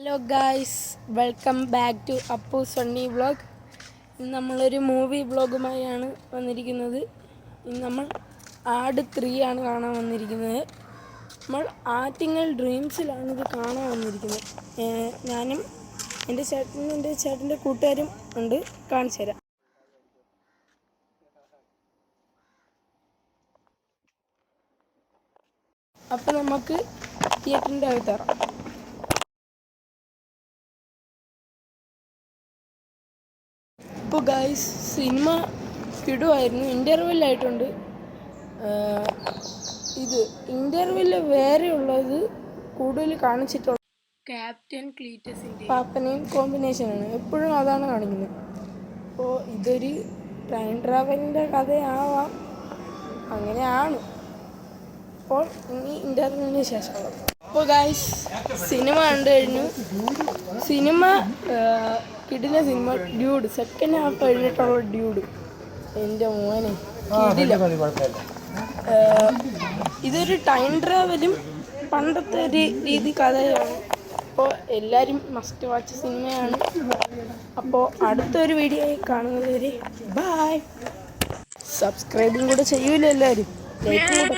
Hello guys, welcome back to Appu Sunny vlog. ഇന്ന് നമ്മളൊരു movie വ്ളോഗുമായാണ് വന്നിരിക്കുന്നത്. ഇന്ന് നമ്മൾ ആട് 3 ആണ് കാണാൻ വന്നിരിക്കുന്നത്. നമ്മൾ ആറ്റിങ്ങൽ ഡ്രീംസിലാണ് ഇത് കാണാൻ വന്നിരിക്കുന്നത്. ഞാനും എൻ്റെ ചേട്ടൻ്റെ കൂട്ടുകാരും ഉണ്ട്. കാണിച്ചു തരാം. അപ്പം നമുക്ക് തിയേറ്ററിൻ്റെ അകത്തേറാം. ഇപ്പോൾ ഗായ്സ്, സിനിമ കിടുവായിരുന്നു. ഇൻ്റർവെല്ലായിട്ടുണ്ട്. ഇത് ഇൻ്റർവെല്ല് വേറെ ഉള്ളത് കൂടുതൽ കാണിച്ചിട്ടുള്ളത് ക്യാപ്റ്റൻ ക്ലീറ്റസിൻ്റെ പാപ്പനെയും കോമ്പിനേഷനാണ്. എപ്പോഴും അതാണ് കാണിക്കുന്നത്. അപ്പോൾ ഇതൊരു ട്രെയിൻ ട്രാവലിൻ്റെ കഥയാവാം, അങ്ങനെയാണ്. അപ്പോൾ ഇനി ഇൻ്റർവെല്ലിന് ശേഷമുള്ളത്. അപ്പോൾ ഗായ്സ്, സിനിമ കണ്ടു കഴിഞ്ഞു. സിനിമ കിടില സിനിമ. ഡ്യൂഡ് സെക്കൻഡ് ഹാഫ് കഴിഞ്ഞിട്ടുള്ള ഡ്യൂഡ്, എൻ്റെ മോനെ കിടില. ഇതൊരു ടൈം ട്രാവലും പണ്ടത്തെ ഒരു രീതി കഥയാണ്. അപ്പോൾ എല്ലാവരും മസ്റ്റ് വാച്ച് സിനിമയാണ്. അപ്പോൾ അടുത്തൊരു വീഡിയോ കാണുന്നത് വരെ ബൈ. സബ്സ്ക്രൈബും കൂടെ ചെയ്യൂല എല്ലാവരും. ലൈക്ക് കൂടെ.